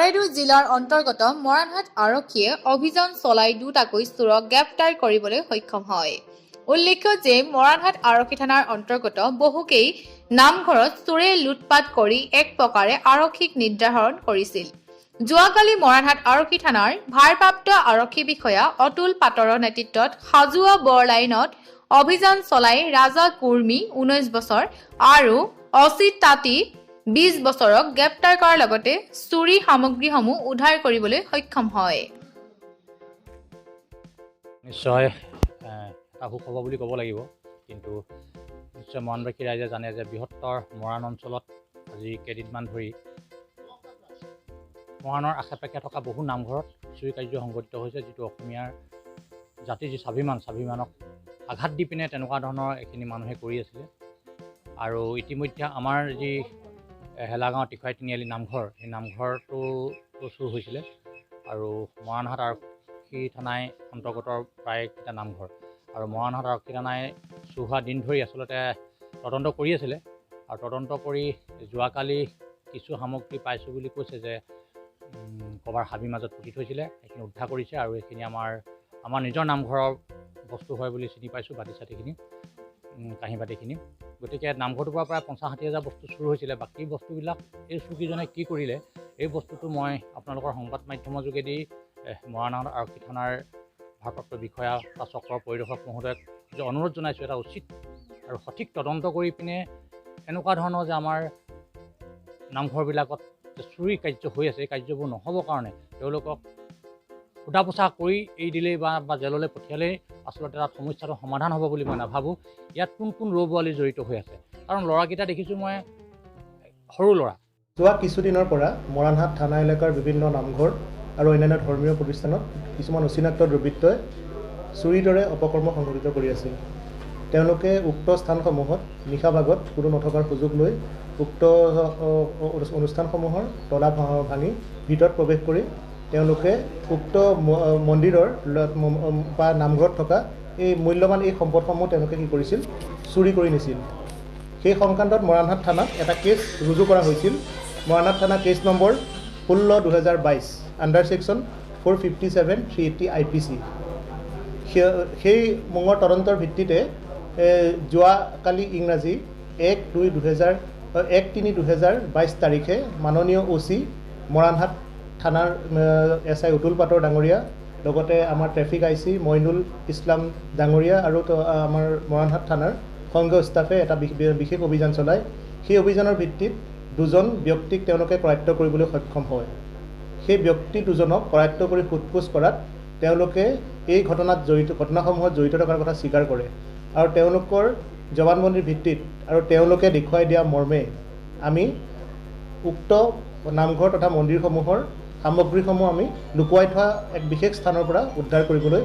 চৰাইদেউ জিলাৰ অন্তৰ্গত মৰাণহাট আৰক্ষীয়ে অভিযান চলাই দুটাকৈ চোৰক গ্ৰেপ্তাৰ কৰিবলৈ সক্ষম হয়। উল্লেখ্য যে মৰাণহাট আৰক্ষী থানাৰ অন্তৰ্গত বহুকেই নামঘৰত চোৰে লুটপাট কৰি এক প্ৰকাৰে আৰক্ষীক নিৰ্ধাৰণ কৰিছিল। যোৱাকালি মৰাণহাট আৰক্ষী থানাৰ ভাৰপ্ৰাপ্ত আৰক্ষী বিষয়া অতুল পাটৰৰ নেতৃত্বত সাজোৱা বৰ লাইনত অভিযান চলাই ৰাজা কুৰ্মী 19 বছৰ আৰু অচিত তাঁতী 20 বছৰক গ্ৰেপ্তাৰ কৰাৰ লগতে চুৰি সামগ্ৰীসমূহ উদ্ধাৰ কৰিবলৈ সক্ষম হয়। নিশ্চয় এটা সুখবৰ বুলি ক'ব লাগিব, কিন্তু নিশ্চয় মৰাণবাসী ৰাইজে জানে যে বৃহত্তৰ মৰাণ অঞ্চলত আজি কেইদিনমান ধৰি মৰাণৰ আশে পাশে থকা বহু নামঘৰত চুৰি কাৰ্য সংঘটিত হৈছে, যিটো অসমীয়াৰ জাতিৰ যি স্বাভিমানক আঘাত দি পিনে তেনেকুৱা ধৰণৰ এইখিনি মানুহে কৰি আছিলে। আৰু ইতিমধ্যে আমাৰ যি হেলাগাঁও টিখৰাই তিনিআলি নামঘৰ, সেই নামঘৰটো চুৰ হৈছিলে। আৰু মৰাণহাট আৰক্ষী থানাই অন্তৰ্গত প্ৰায়কেইটা নামঘৰ আৰু মৰাণহাট আৰক্ষী থানাই চুৰ হোৱা দিন ধৰি আচলতে তদন্ত কৰি আছিলে। আৰু তদন্ত কৰি যোৱাকালি কিছু সামগ্ৰী পাইছোঁ বুলি কৈছে যে ক'ৰবাৰ হাবিৰ মাজত পুতি থৈছিলে, সেইখিনি উদ্ধাৰ কৰিছে। আৰু এইখিনি আমাৰ নিজৰ নামঘৰৰ বস্তু হয় বুলি চিনি পাইছোঁ, বাতি চাতিখিনি, কাঁহী বাতিখিনি। গতিকে নামঘৰটোৰ পৰা প্ৰায় 50-60 হাজাৰ বস্তু চুৰ হৈছিলে। বাকী বস্তুবিলাক এই চুৰকেইজনে কি কৰিলে, এই বস্তুটো মই আপোনালোকৰ সংবাদ মাধ্যমৰ যোগেদি মৰাণহাট আৰক্ষী থানাৰ ভাৰপ্ৰাপ্ত বিষয়া বা চক্ৰৰ পৰিদৰ্শক মহোদয়ক যে অনুৰোধ জনাইছোঁ, এটা উচিত আৰু সঠিক তদন্ত কৰি পিনে এনেকুৱা ধৰণৰ যে আমাৰ নামঘৰবিলাকত যে চুৰি কাৰ্য হৈ আছে, এই কাৰ্যবোৰ নহ'বৰ কাৰণে তেওঁলোকক সোধা পোছা কৰি এৰি দিলেই বা জেললৈ পঠিয়ালেই আচলতে তাত সমস্যাটো সমাধান হ'ব বুলি মই নাভাবোঁ। ইয়াত কোন ৰৌ বোৱালি জড়িত হৈ আছে, কাৰণ ল'ৰাকেইটা দেখিছোঁ মই সৰু ল'ৰা। যোৱা কিছুদিনৰ পৰা মৰাণহাট থানা এলেকাৰ বিভিন্ন নামঘৰ আৰু অন্যান্য ধৰ্মীয় প্ৰতিষ্ঠানত কিছুমান অচিনাক্ত দুৰ্বৃত্তই চুৰিৰ দৰে অপকৰ্ম সংঘটিত কৰি আছিল। তেওঁলোকে উক্ত স্থানসমূহত নিশা ভাগত কোনো নথকাৰ সুযোগ লৈ উক্ত অনুষ্ঠানসমূহৰ তলা ভাঙি ভিতৰত প্ৰৱেশ কৰি তেওঁলোকে উক্ত মন্দিৰৰ বা নামঘৰত থকা এই মূল্যৱান এই সম্পদসমূহ তেওঁলোকে কি কৰিছিল, চুৰি কৰি নিছিল। সেই সংক্ৰান্তত মৰাণহাট থানাত এটা কেছ ৰুজু কৰা হৈছিল। মৰাণহাট থানা case number 16/2022 under section 457/380 IPC। সেই মঙৰ তদন্তৰ ভিত্তিতে যোৱাকালি ইংৰাজী 1/3/2022 তাৰিখে মাননীয় OC মৰাণহাট থানাৰ SI অতুল পাটৰ ডাঙৰীয়া, লগতে আমাৰ ট্ৰেফিক IC মইনুল ইছলাম ডাঙৰীয়া আৰু আমাৰ মৰাণহাট থানাৰ সংঘীয় ষ্টাফে এটা বিশেষ অভিযান চলায়। সেই অভিযানৰ ভিত্তিত দুজন ব্যক্তিক তেওঁলোকে কৰায়ত্ব কৰিবলৈ সক্ষম হয়। সেই ব্যক্তি দুজনক কৰায়ত্ব কৰি সোধপোছ কৰাত তেওঁলোকে এই ঘটনাসমূহত জড়িত থকাৰ কথা স্বীকাৰ কৰে। আৰু তেওঁলোকৰ জবানবন্দীৰ ভিত্তিত আৰু তেওঁলোকে দেখুৱাই দিয়া মৰ্মে আমি উক্ত নামঘৰ তথা মন্দিৰসমূহৰ সামগ্ৰীসমূহ আমি লুকুৱাই থোৱা এক বিশেষ স্থানৰ পৰা উদ্ধাৰ কৰিবলৈ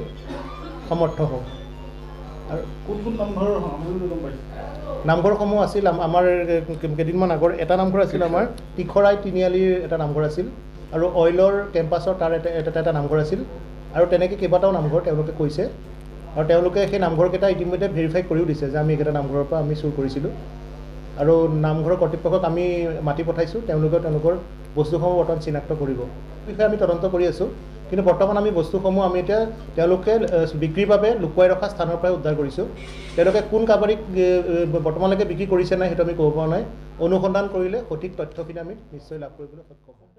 সমৰ্থ হওঁ। আৰু কোন নামঘৰৰ সামগ্ৰী গম পাইছে? নামঘৰসমূহ আছিল আমাৰ কেইদিনমান আগৰ এটা নামঘৰ আছিল, আমাৰ টিখৰাই তিনিআলিৰ এটা নামঘৰ আছিল, আৰু অইলৰ কেম্পাছৰ তাৰ এটা নামঘৰ আছিল, আৰু তেনেকৈ কেইবাটাও নামঘৰ তেওঁলোকে কৈছে। আৰু তেওঁলোকে সেই নামঘৰকেইটা ইতিমধ্যে ভেৰিফাই কৰিও দিছে যে আমি এইকেইটা নামঘৰৰ পৰা আমি চুৰ কৰিছিলোঁ। আৰু নামঘৰৰ কৰ্তৃপক্ষক আমি মাতি পঠাইছোঁ, তেওঁলোকে তেওঁলোকৰ বস্তুসমূহ বৰ্তমান চিনাক্ত কৰিব। বিষয়ে আমি তদন্ত কৰি আছোঁ, কিন্তু বৰ্তমান আমি বস্তুসমূহ আমি এতিয়া তেওঁলোকে বিক্ৰীৰ বাবে লুকুৱাই ৰখা স্থানৰ পৰাই উদ্ধাৰ কৰিছোঁ। তেওঁলোকে কোন কাবাৰীক বৰ্তমানলৈকে বিক্ৰী কৰিছে নাই সেইটো আমি ক'ব পৰা নাই। অনুসন্ধান কৰিলে সঠিক তথ্যখিনি আমি নিশ্চয় লাভ কৰিবলৈ সক্ষম হ'ম।